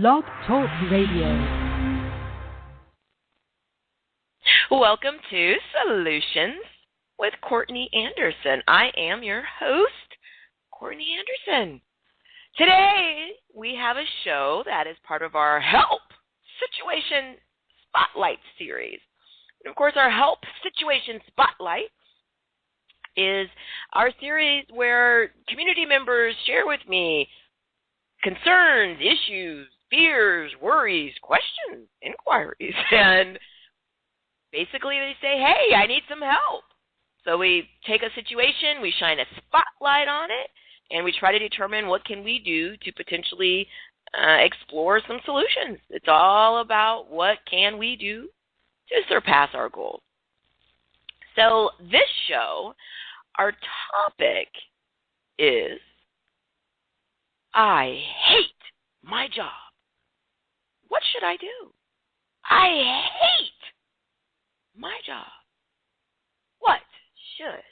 Blog Talk Radio. Welcome to Solutions with Courtney Anderson. I am your host, Courtney Anderson. Today, we have a show that is part of our Help Situation Spotlight series. And of course, our Help Situation Spotlight is our series where community members share with me concerns, issues, fears, worries, questions, inquiries, and basically they say, hey, I need some help. So we take a situation, we shine a spotlight on it, and we try to determine what can we do to potentially explore some solutions. It's all about what can we do to surpass our goals. So this show, our topic is, I hate my job. What should I do? I hate my job. What should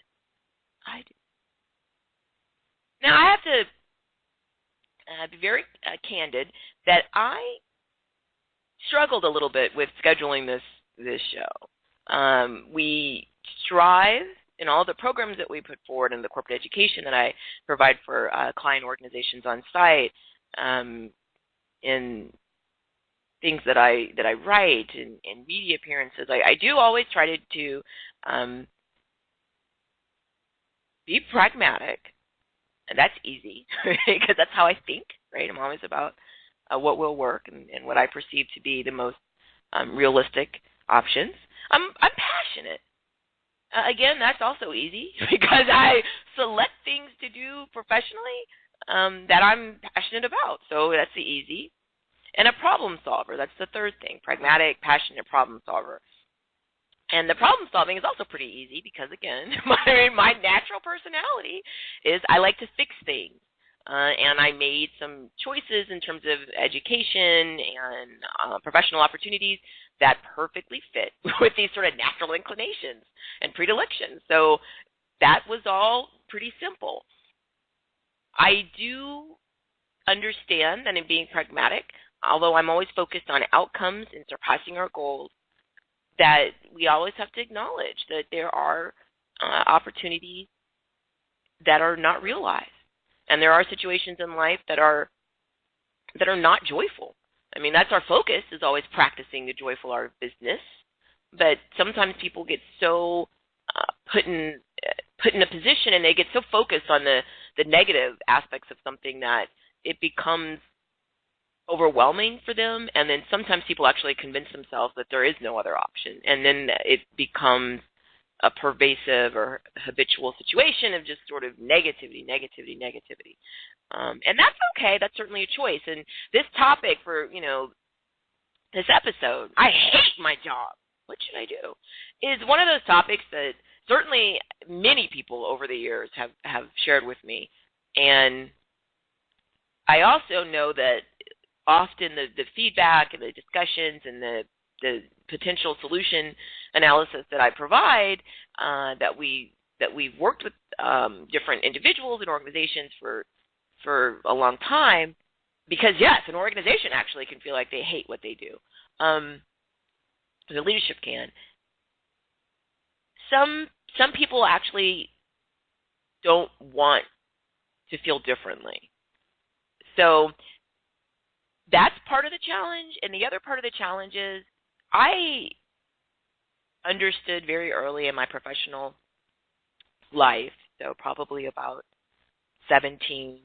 I do? Now, I have to be very candid that I struggled a little bit with scheduling this show. We strive in all the programs that we put forward in the corporate education that I provide for client organizations on site, in things that I write and media appearances. I do always try to be pragmatic, and that's easy because that's how I think, right? I'm always about what will work and what I perceive to be the most realistic options. I'm passionate. Again, that's also easy because I select things to do professionally that I'm passionate about. So that's the easy. And a problem solver, that's the third thing, pragmatic, passionate problem solver. And the problem solving is also pretty easy because, again, my natural personality is I like to fix things. And I made some choices in terms of education and professional opportunities that perfectly fit with these sort of natural inclinations and predilections. So that was all pretty simple. I do understand that in being pragmatic, although I'm always focused on outcomes and surpassing our goals, that we always have to acknowledge that there are opportunities that are not realized. And there are situations in life that are not joyful. I mean, that's our focus, is always practicing the joyful art of business. But sometimes people get so put in a position and they get so focused on the negative aspects of something that it becomes overwhelming for them. And then sometimes people actually convince themselves that there is no other option. And then it becomes a pervasive or habitual situation of just sort of negativity. And that's okay. That's certainly a choice. And this topic for, this episode, I hate my job. What should I do? Is one of those topics that certainly many people over the years have shared with me. And I also know that often the feedback and the discussions and the potential solution analysis that I provide, that we've worked with different individuals and organizations for a long time, because yes, an organization actually can feel like they hate what they do. The leadership can. Some people actually don't want to feel differently. So that's part of the challenge. And the other part of the challenge is I understood very early in my professional life, so probably about 17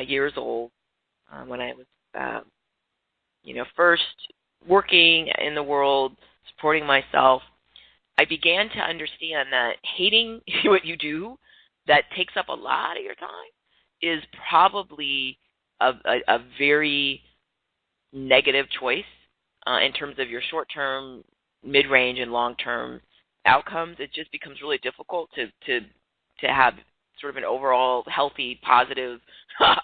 years old, when I was, first working in the world, supporting myself, I began to understand that hating what you do that takes up a lot of your time is probably a very negative choice in terms of your short-term, mid-range, and long-term outcomes. It just becomes really difficult to have sort of an overall healthy, positive,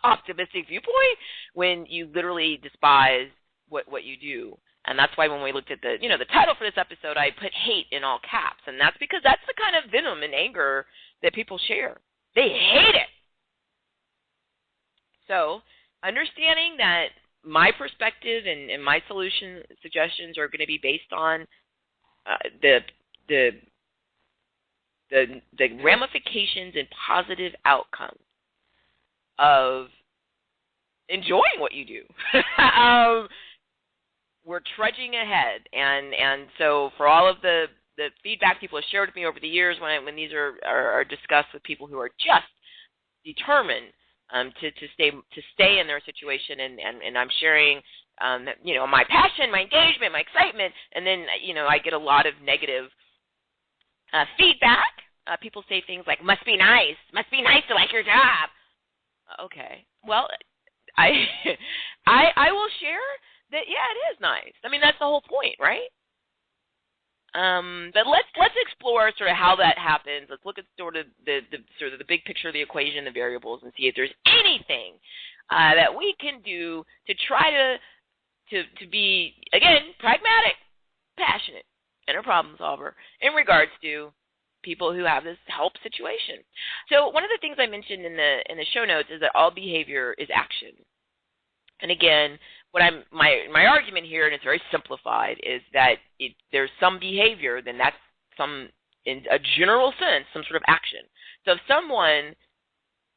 optimistic viewpoint when you literally despise what you do. And that's why when we looked at the title for this episode, I put hate in all caps. And that's because that's the kind of venom and anger that people share. They hate it. So understanding that my perspective and my solution suggestions are going to be based on the ramifications and positive outcomes of enjoying what you do. We're trudging ahead, and so for all of the feedback people have shared with me over the years when these are discussed with people who are just determined to stay in their situation, and I'm sharing my passion, my engagement, my excitement, and then I get a lot of negative feedback. People say things like, must be nice to like your job. Okay, well, I will share that, yeah, it is nice. I mean, that's the whole point, right? But let's explore sort of how that happens. Let's look at sort of the big picture of the equation, the variables, and see if there's anything that we can do to try to be, again, pragmatic, passionate, and a problem solver in regards to people who have this help situation. So one of the things I mentioned in the show notes is that all behavior is action. And again, my argument here, and it's very simplified, is that if there's some behavior, then that's in a general sense, some sort of action. So if someone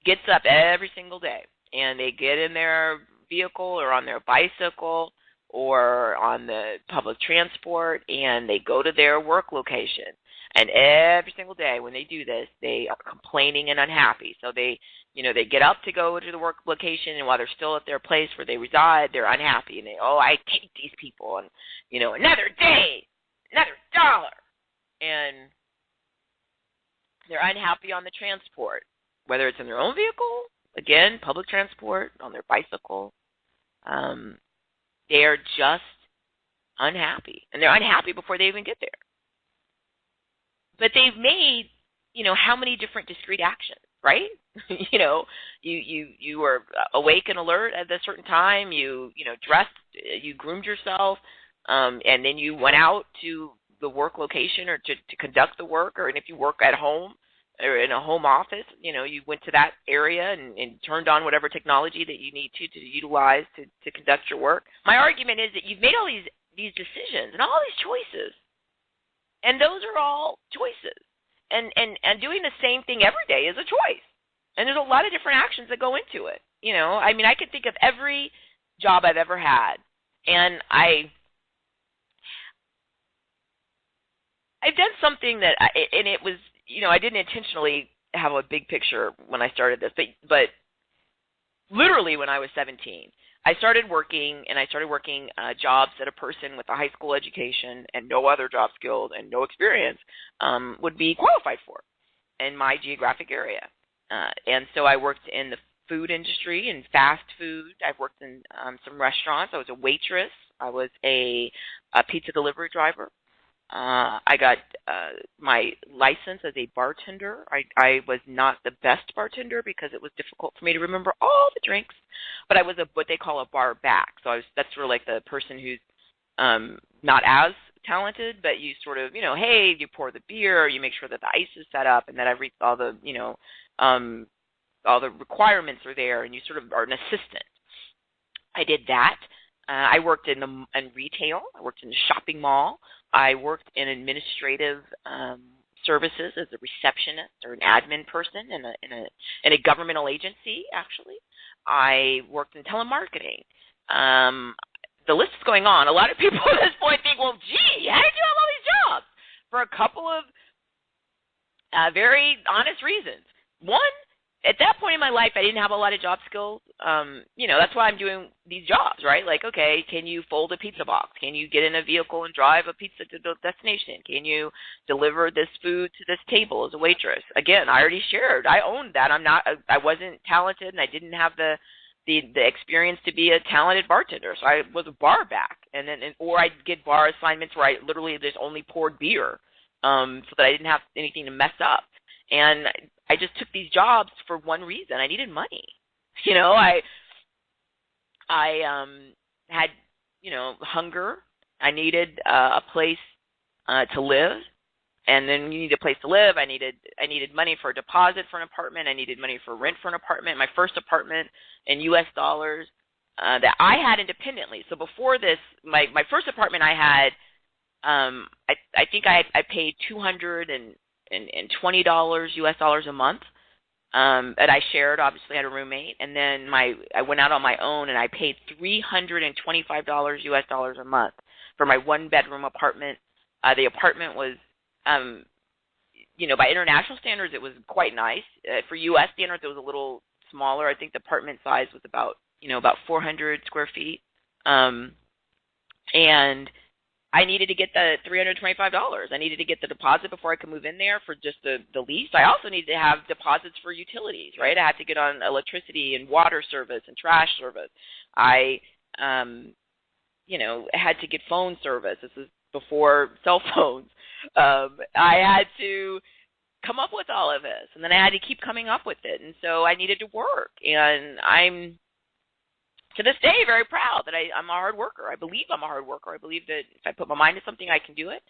gets up every single day and they get in their vehicle or on their bicycle or on the public transport and they go to their work location, and every single day when they do this, they are complaining and unhappy. So they get up to go to the work location, and while they're still at their place where they reside, they're unhappy. And I hate these people, and, another day, another dollar. And they're unhappy on the transport, whether it's in their own vehicle, again, public transport, on their bicycle. They are just unhappy, and they're unhappy before they even get there. But they've made, how many different discrete actions, right? You were awake and alert at a certain time. You dressed, you groomed yourself, and then you went out to the work location or to conduct the work, and if you work at home or in a home office, you went to that area and turned on whatever technology that you need to utilize to conduct your work. My argument is that you've made all these decisions and all these choices. And those are all choices. And doing the same thing every day is a choice. And there's a lot of different actions that go into it. I can think of every job I've ever had. And I've done something that, it was, I didn't intentionally have a big picture when I started this, but literally when I was 17, I started working jobs that a person with a high school education and no other job skills and no experience would be qualified for in my geographic area. And so I worked in the food industry and fast food. I've worked in some restaurants. I was a waitress. I was a pizza delivery driver. I got my license as a bartender. I was not the best bartender because it was difficult for me to remember all the drinks, but I was what they call a bar back. So that's sort of like the person who's not as talented, but you sort of, hey, you pour the beer, you make sure that the ice is set up, and that all the requirements are there, and you sort of are an assistant. I did that. I worked in retail. I worked in the shopping mall. I worked in administrative services as a receptionist or an admin person in a governmental agency, actually. I worked in telemarketing. The list is going on. A lot of people at this point think, well, gee, how did you have all these jobs? For a couple of very honest reasons. One, at that point in my life, I didn't have a lot of job skills. That's why I'm doing these jobs, right? Like, okay, can you fold a pizza box? Can you get in a vehicle and drive a pizza to the destination? Can you deliver this food to this table as a waitress? Again, I already shared. I owned that. I wasn't talented, and I didn't have the experience to be a talented bartender. So I was a bar back, or I'd get bar assignments where I literally just only poured beer, so that I didn't have anything to mess up. And I just took these jobs for one reason. I needed money. I had, hunger. I needed a place to live. And then you need a place to live. I needed money for a deposit for an apartment. I needed money for rent for an apartment. My first apartment in U.S. dollars that I had independently. So before this, my first apartment I had, I think I paid $220 US dollars a month. That I shared, obviously had a roommate, and then I went out on my own and I paid $325 US dollars a month for my 1-bedroom apartment. The apartment was, by international standards, it was quite nice. For U.S. standards, it was a little smaller. I think the apartment size was about 400 square feet, and I needed to get the $325. I needed to get the deposit before I could move in there for just the lease. I also needed to have deposits for utilities, right? I had to get on electricity and water service and trash service. I, had to get phone service. This is before cell phones. I had to come up with all of this, and then I had to keep coming up with it. And so I needed to work, and I'm to this day very proud that I'm a hard worker. I believe I'm a hard worker. I believe that if I put my mind to something, I can do it.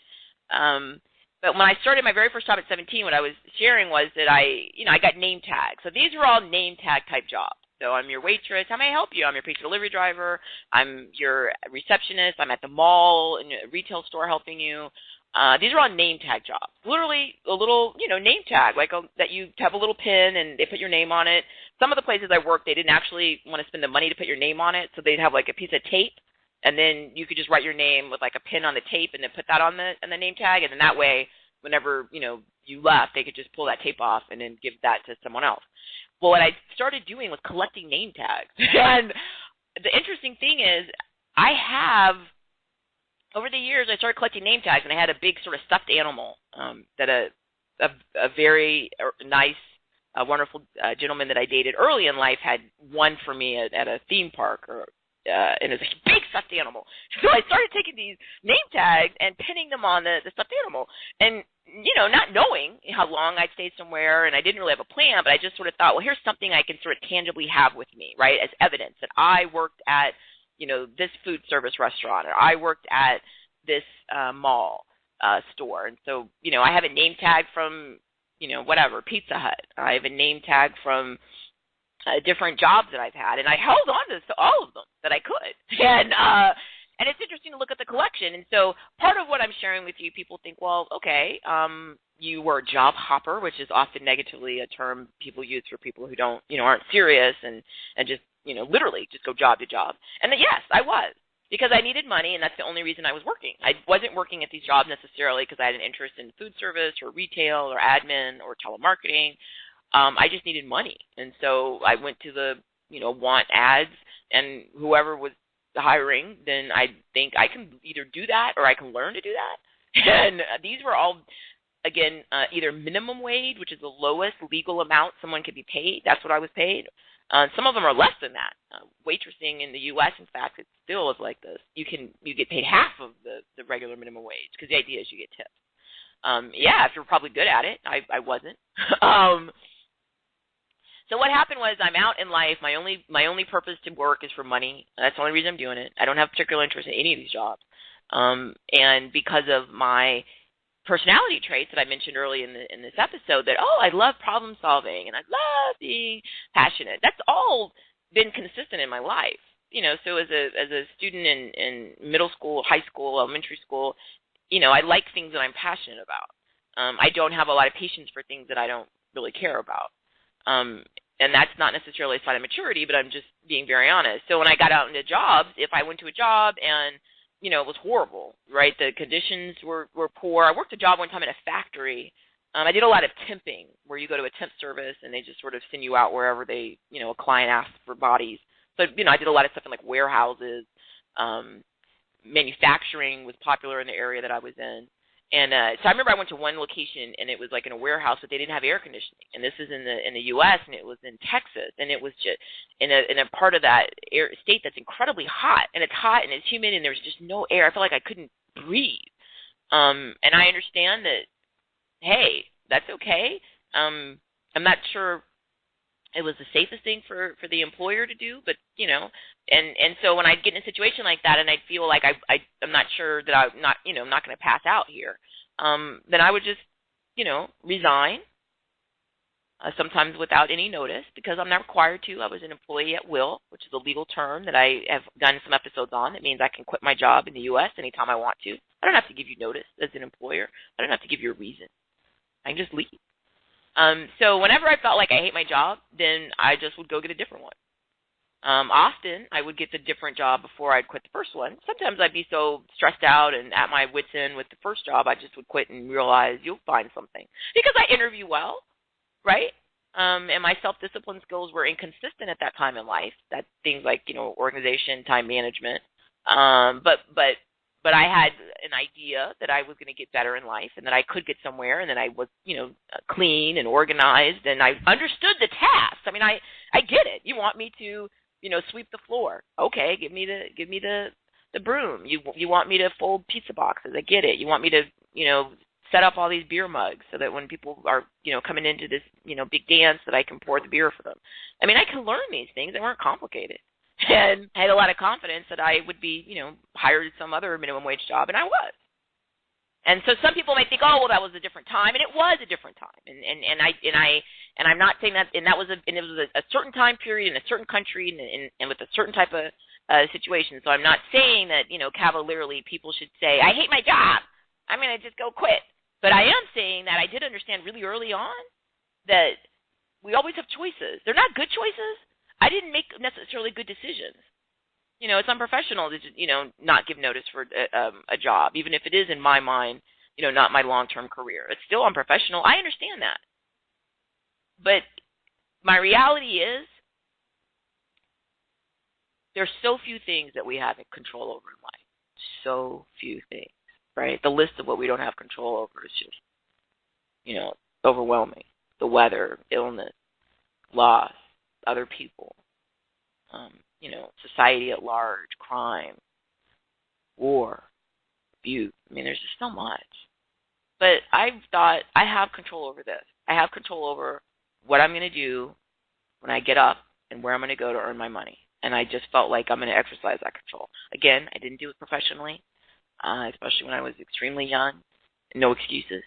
But when I started my very first job at 17, what I was sharing was that I got name tags. So these were all name tag type jobs. So I'm your waitress. How may I help you? I'm your pizza delivery driver. I'm your receptionist. I'm at the mall in a retail store helping you. These are all name tag jobs. Literally a little, name tag, that you have a little pin and they put your name on it. Some of the places I worked, they didn't actually want to spend the money to put your name on it, so they'd have like a piece of tape, and then you could just write your name with like a pin on the tape and then put that on the name tag, and then that way, whenever, you left, they could just pull that tape off and then give that to someone else. Well, what I started doing was collecting name tags. And the interesting thing is over the years, I started collecting name tags, and I had a big sort of stuffed animal that a very nice, wonderful gentleman that I dated early in life had won for me at a theme park, and it was a big stuffed animal. So I started taking these name tags and pinning them on the stuffed animal, and not knowing how long I'd stayed somewhere, and I didn't really have a plan, but I just sort of thought, well, here's something I can sort of tangibly have with me, right, as evidence that I worked at this food service restaurant, or I worked at this mall store. And so, I have a name tag from, whatever, Pizza Hut. I have a name tag from different jobs that I've had. And I held on to all of them that I could. And it's interesting to look at the collection. And so part of what I'm sharing with you, people think, well, okay, you were a job hopper, which is often negatively a term people use for people who don't, aren't serious and just, literally just go job to job. And then, yes, I was, because I needed money, and that's the only reason I was working. I wasn't working at these jobs necessarily because I had an interest in food service or retail or admin or telemarketing. I just needed money. And so I went to the, want ads, and whoever was hiring, then I think I can either do that or I can learn to do that. And these were all, again, either minimum wage, which is the lowest legal amount someone could be paid. That's what I was paid. Some of them are less than that. Waitressing in the U.S., in fact, it still is like this. You get paid half of the regular minimum wage, because the idea is you get tips. If you're probably good at it. I wasn't. So what happened was, I'm out in life. My only purpose to work is for money. That's the only reason I'm doing it. I don't have particular interest in any of these jobs. And because of my personality traits that I mentioned early in this episode, that, I love problem solving and I love being passionate. That's all been consistent in my life. So as a student in middle school, high school, elementary school, I like things that I'm passionate about. I don't have a lot of patience for things that I don't really care about. And that's not necessarily a sign of maturity, but I'm just being very honest. So when I got out into jobs, if I went to a job and it was horrible, right? The conditions were poor. I worked a job one time in a factory. I did a lot of temping, where you go to a temp service and they just sort of send you out wherever a client asks for bodies. So, I did a lot of stuff in like warehouses. Manufacturing was popular in the area that I was in. And so I remember I went to one location, and it was like in a warehouse, but they didn't have air conditioning. And this is in the U.S., and it was in Texas, and it was just in a part of that state that's incredibly hot, and it's hot and it's humid, and there's just no air. I felt like I couldn't breathe. And I understand that, hey, that's okay. I'm not sure it was the safest thing for the employer to do, but and so when I'd get in a situation like that, and I'd feel like I'm not sure that I'm not going to pass out here, then I would just resign, sometimes without any notice because I'm not required to. I was an employee at will, which is a legal term that I have done some episodes on. It means I can quit my job in the U.S. anytime I want to. I don't have to give you notice as an employer. I don't have to give you a reason. I can just leave. So whenever I felt like I hate my job, then I just would go get a different one. Often I would get the different job before I'd quit the first one. Sometimes I'd be so stressed out and at my wits' end with the first job, I just would quit and realize you'll find something. Because I interview well, right? And my self-discipline skills were inconsistent at that time in life. That things like, organization, time management. But I had an idea that I was going to get better in life and that I could get somewhere and that I was, clean and organized and I understood the task. I mean, I get it. You want me to, sweep the floor. Okay, give me the broom. You want me to fold pizza boxes. I get it. You want me to, set up all these beer mugs so that when people are, coming into this, big dance that I can pour the beer for them. I mean, I can learn these things. They weren't complicated. And I had a lot of confidence that I would be, hired at some other minimum wage job, and I was. And so some people might think, oh, well, that was a different time, and it was a different time. And I'm not saying that, and it was a certain time period in a certain country and with a certain type of situation. So I'm not saying that, cavalierly people should say, I hate my job, I'm going to just go quit. But I am saying that I did understand really early on that we always have choices. They're not good choices. I didn't make necessarily good decisions. It's unprofessional to just, not give notice for a job, even if it is in my mind, not my long-term career. It's still unprofessional. I understand that. But my reality is there's so few things that we have control over in life. So few things, right? The list of what we don't have control over is just, overwhelming. The weather, illness, loss, other people, society at large, crime, war, abuse. I mean, there's just so much. But I've thought I have control over this. I have control over what I'm going to do when I get up and where I'm going to go to earn my money. And I just felt like I'm going to exercise that control. Again, I didn't do it professionally, especially when I was extremely young. No excuses.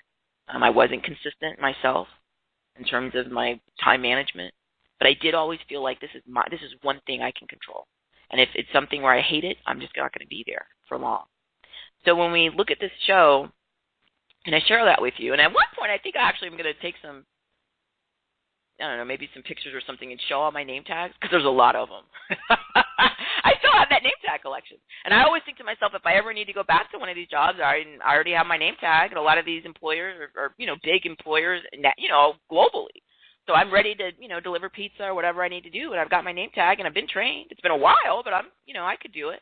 I wasn't consistent myself in terms of my time management. But I did always feel like this is one thing I can control. And if it's something where I hate it, I'm just not going to be there for long. So when we look at this show, and I share that with you, and at one point I think I actually am going to take some, I don't know, maybe some pictures or something and show all my name tags, because there's a lot of them. I still have that name tag collection. And I always think to myself, if I ever need to go back to one of these jobs, I already have my name tag, and a lot of these employers are big employers, globally. So I'm ready to, deliver pizza or whatever I need to do, and I've got my name tag, and I've been trained. It's been a while, but I'm, I could do it.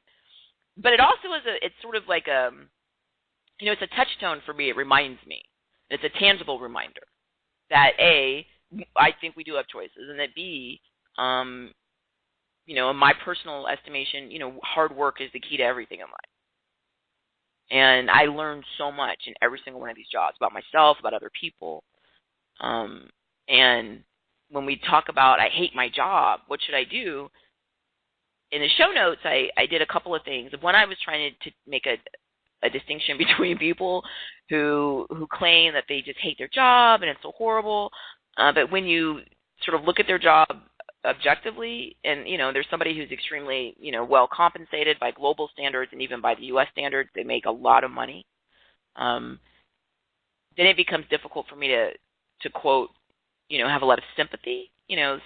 But it also is it's sort of like it's a touchstone for me. It reminds me. It's a tangible reminder that A, I think we do have choices, and that B, in my personal estimation, hard work is the key to everything in life. And I learned so much in every single one of these jobs about myself, about other people. And when we talk about I hate my job, what should I do? In the show notes, I did a couple of things. One, I was trying to make a distinction between people who claim that they just hate their job and it's so horrible. But when you sort of look at their job objectively, and, there's somebody who's extremely, well compensated by global standards and even by the U.S. standards, they make a lot of money, then it becomes difficult for me to quote, have a lot of sympathy.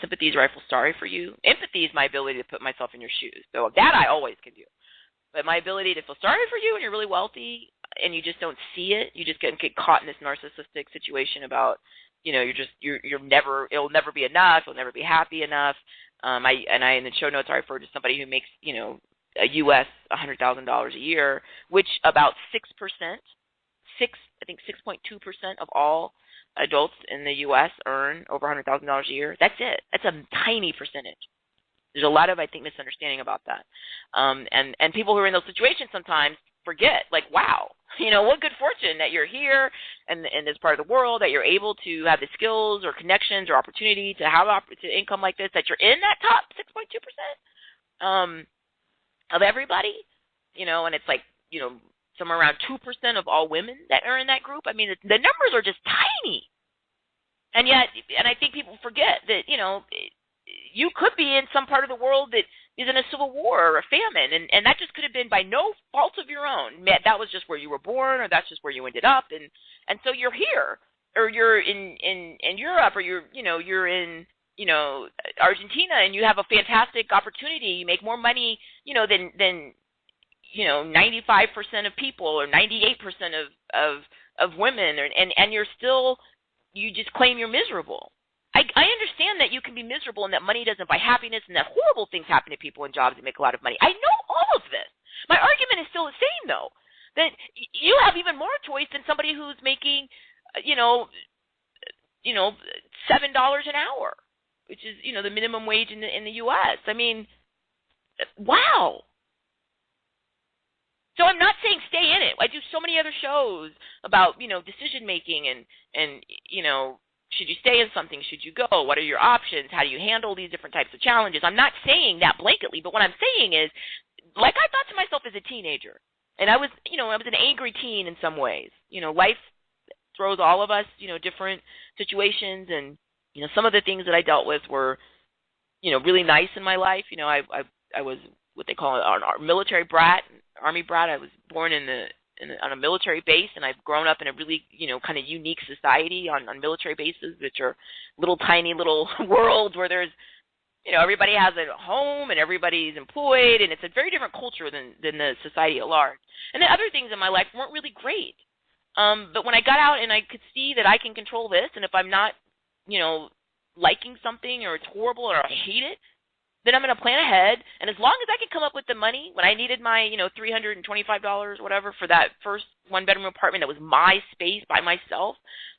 Sympathy is where I feel sorry for you. Empathy is my ability to put myself in your shoes. So that I always can do. But my ability to feel sorry for you when you're really wealthy and you just don't see it, you just get caught in this narcissistic situation about, you're never, it'll never be enough, you'll never be happy enough. In the show notes I refer to somebody who makes, a U.S. $100,000 a year, which about 6%, 6.2% of all adults in the U.S. earn over $100,000 a year. That's it. That's a tiny percentage. There's a lot of, I think, misunderstanding about that. And people who are in those situations sometimes forget, like, wow, what good fortune that you're here and in this part of the world, that you're able to have the skills or connections or opportunity to have income like this, that you're in that top 6.2% of everybody, and it's like, somewhere around 2% of all women that are in that group. I mean, the numbers are just tiny. And yet, and I think people forget that, you could be in some part of the world that is in a civil war or a famine, and that just could have been by no fault of your own. That was just where you were born, or that's just where you ended up, and so you're here, or you're in Europe, or you're in Argentina, and you have a fantastic opportunity. You make more money, than 95% of people, or 98% of women, and you just claim you're miserable. I understand that you can be miserable and that money doesn't buy happiness and that horrible things happen to people in jobs that make a lot of money. I know all of this. My argument is still the same, though, that you have even more choice than somebody who's making, $7 an hour, which is, the minimum wage in the U.S. I mean, wow. So I'm not saying stay in it. I do so many other shows about, decision making and should you stay in something? Should you go? What are your options? How do you handle these different types of challenges? I'm not saying that blanketly, but what I'm saying is, like I thought to myself as a teenager, and I was an angry teen in some ways. Life throws all of us, different situations, and, some of the things that I dealt with were, really nice in my life. I was what they call a military brat, Army brat. I was born on a military base, and I've grown up in a really, kind of unique society on military bases, which are tiny little worlds where there's, everybody has a home and everybody's employed, and it's a very different culture than the society at large. And the other things in my life weren't really great. But when I got out and I could see that I can control this, and if I'm not, liking something, or it's horrible, or I hate it, then I'm going to plan ahead, and as long as I can come up with the money, when I needed my, $325 or whatever for that first one-bedroom apartment that was my space by myself,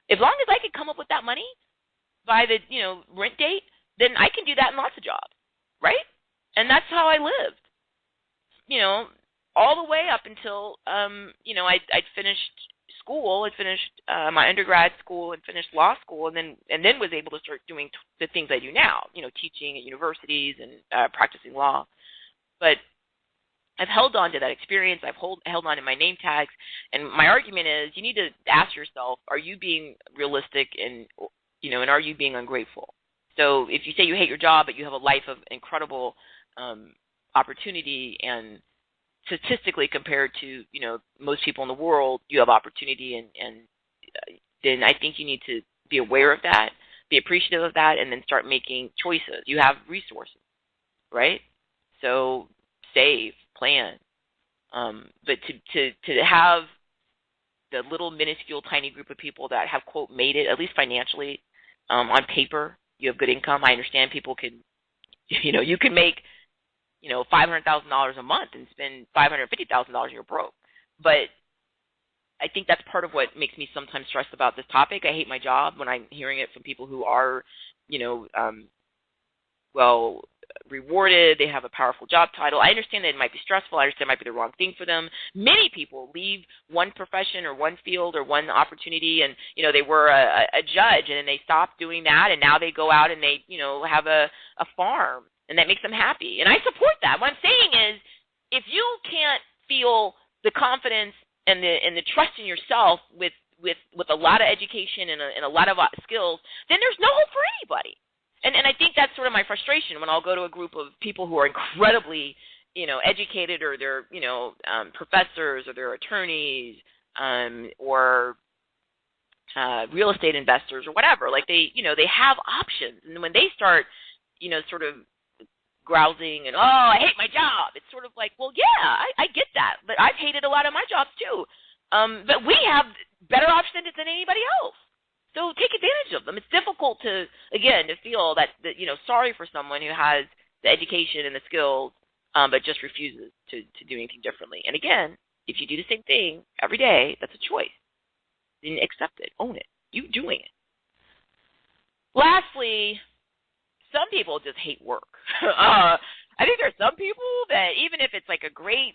as long as I can come up with that money by the, rent date, then I can do that in lots of jobs, right? And that's how I lived, all the way up until, I'd finished school. I finished my undergrad school and finished law school, and then was able to start doing the things I do now, teaching at universities and practicing law. But I've held on to that experience. I've held on to my name tags, and my argument is you need to ask yourself: are you being realistic, and and are you being ungrateful? So if you say you hate your job, but you have a life of incredible opportunity, and statistically compared to, most people in the world, you have opportunity, and then I think you need to be aware of that, be appreciative of that, and then start making choices. You have resources, right? So save, plan. But to have the little minuscule tiny group of people that have, quote, made it, at least financially, on paper, you have good income. I understand people can, you can make $500,000 a month and spend $550,000 and you're broke. But I think that's part of what makes me sometimes stressed about this topic. I hate my job when I'm hearing it from people who are, well rewarded. They have a powerful job title. I understand that it might be stressful. I understand it might be the wrong thing for them. Many people leave one profession or one field or one opportunity, and they were a judge, and then they stopped doing that, and now they go out and they have a farm. And that makes them happy. And I support that. What I'm saying is, if you can't feel the confidence and the trust in yourself with a lot of education and a lot of skills, then there's no hope for anybody. And I think that's sort of my frustration when I'll go to a group of people who are incredibly, educated, or they're, professors, or they're attorneys, or real estate investors, or whatever. Like they have options. And when they start, sort of grousing and, I hate my job, it's sort of like, well, yeah, I get that, but I've hated a lot of my jobs too. But we have better options than anybody else. So take advantage of them. It's difficult to feel that sorry for someone who has the education and the skills, but just refuses to do anything differently. And again, if you do the same thing every day, that's a choice. Then accept it, own it, you doing it. Lastly, some people just hate work. I think there are some people that even if it's like a great,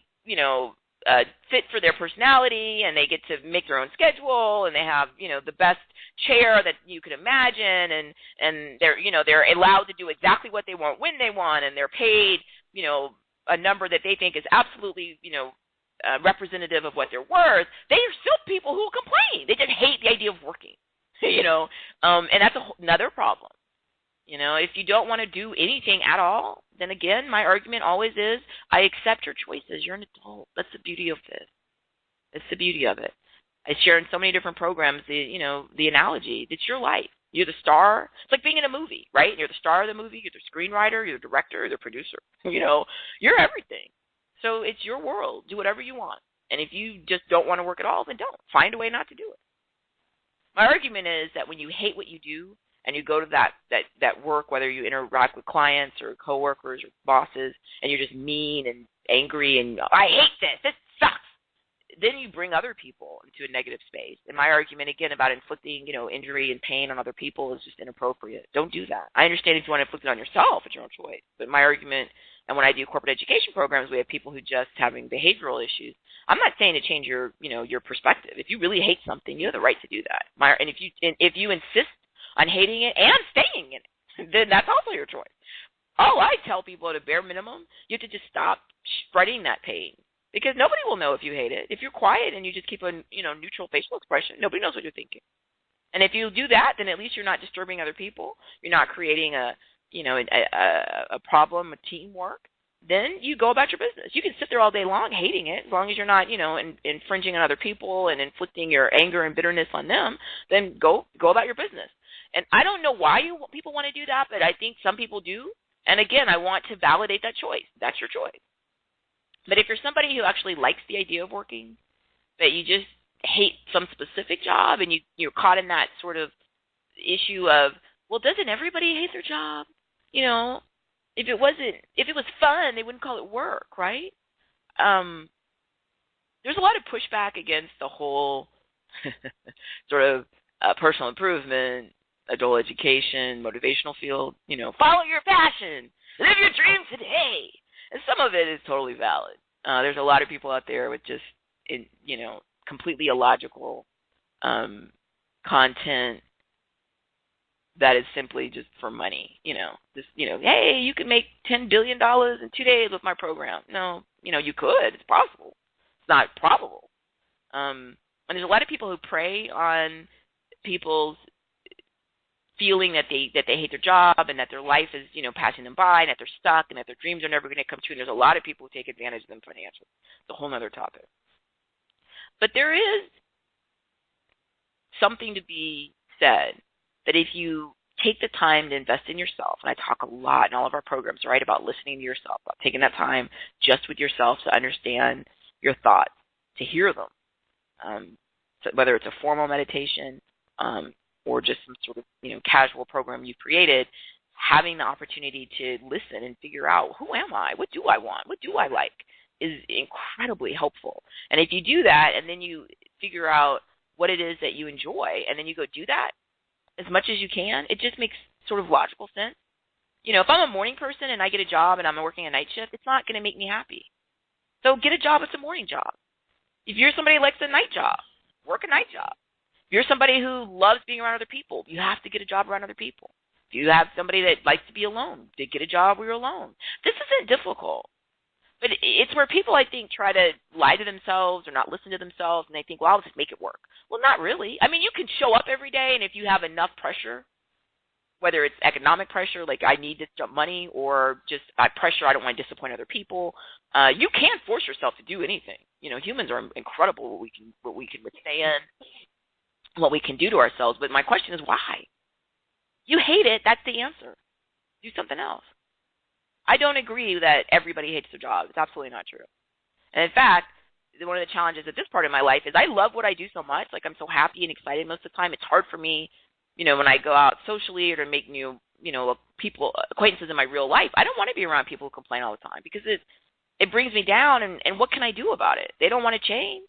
fit for their personality, and they get to make their own schedule, and they have, the best chair that you could imagine, and they're allowed to do exactly what they want when they want, and they're paid, a number that they think is absolutely, representative of what they're worth. They are still people who complain. They just hate the idea of working. And that's another problem. If you don't want to do anything at all, then again, my argument always is, I accept your choices. You're an adult. That's the beauty of this. It's the beauty of it. I share in so many different programs the analogy. It's your life. You're the star. It's like being in a movie, right? You're the star of the movie. You're the screenwriter. You're the director. You're the producer. You're everything. So it's your world. Do whatever you want. And if you just don't want to work at all, then don't. Find a way not to do it. My argument is that when you hate what you do and you go to that work, whether you interact with clients or coworkers or bosses, and you're just mean and angry and I hate this. This sucks. Then you bring other people into a negative space. And my argument, again, about inflicting, injury and pain on other people is just inappropriate. Don't do that. I understand if you want to inflict it on yourself, it's your own choice. But my argument, and when I do corporate education programs, we have people who just having behavioral issues. I'm not saying to change your perspective. If you really hate something, you have the right to do that. And if you insist on hating it and staying in it, then that's also your choice. All I tell people at a bare minimum, you have to just stop spreading that pain. Because nobody will know if you hate it. If you're quiet and you just keep a neutral facial expression, nobody knows what you're thinking. And if you do that, then at least you're not disturbing other people. You're not creating a problem, a teamwork. Then you go about your business. You can sit there all day long hating it, as long as you're not infringing on other people and inflicting your anger and bitterness on them. Then go about your business. And I don't know why people want to do that, but I think some people do. And again, I want to validate that choice. That's your choice. But if you're somebody who actually likes the idea of working, but you just hate some specific job and you're caught in that sort of issue of, well, doesn't everybody hate their job? If it was fun, they wouldn't call it work, right? There's a lot of pushback against the whole sort of personal improvement, adult education, motivational field. Follow your passion, live your dream today. And some of it is totally valid. There's a lot of people out there with just, completely illogical content that is simply just for money. Hey, you can make $10 billion in 2 days with my program. No, you could. It's possible. It's not probable. And there's a lot of people who prey on people's feeling that they hate their job and that their life is, passing them by and that they're stuck and that their dreams are never going to come true. And there's a lot of people who take advantage of them financially. It's a whole other topic. But there is something to be said that if you take the time to invest in yourself, and I talk a lot in all of our programs, right, about listening to yourself, about taking that time just with yourself to understand your thoughts, to hear them, so whether it's a formal meditation, or just some sort of casual program you've created, having the opportunity to listen and figure out, who am I? What do I want? What do I like? Is incredibly helpful. And if you do that and then you figure out what it is that you enjoy and then you go do that as much as you can, it just makes sort of logical sense. If I'm a morning person and I get a job and I'm working a night shift, it's not going to make me happy. So get a job that's a morning job. If you're somebody who likes a night job, work a night job. If you're somebody who loves being around other people, you have to get a job around other people. If you have somebody that likes to be alone, to get a job where you're alone. This isn't difficult. But it's where people, I think, try to lie to themselves or not listen to themselves, and they think, well, I'll just make it work. Well, not really. I mean, you can show up every day, and if you have enough pressure, whether it's economic pressure, like I need this money, or just pressure, I don't want to disappoint other people, you can't force yourself to do anything. Humans are incredible what we can withstand, what we can do to ourselves. But my question is, why? You hate it. That's the answer. Do something else. I don't agree that everybody hates their job. It's absolutely not true. And in fact, one of the challenges at this part of my life is I love what I do so much. Like, I'm so happy and excited most of the time. It's hard for me, when I go out socially or to make new, acquaintances in my real life. I don't want to be around people who complain all the time because it brings me down. And what can I do about it? They don't want to change.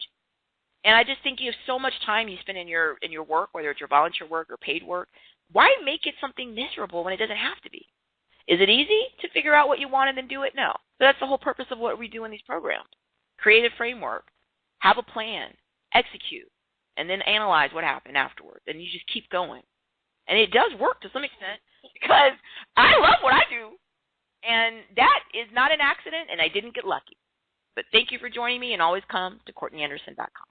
And I just think you have so much time you spend in your work, whether it's your volunteer work or paid work. Why make it something miserable when it doesn't have to be? Is it easy to figure out what you want and then do it? No. But that's the whole purpose of what we do in these programs. Create a framework, have a plan, execute, and then analyze what happened afterwards. And you just keep going. And it does work to some extent because I love what I do. And that is not an accident, and I didn't get lucky. But thank you for joining me, and always come to CourtneyAnderson.com.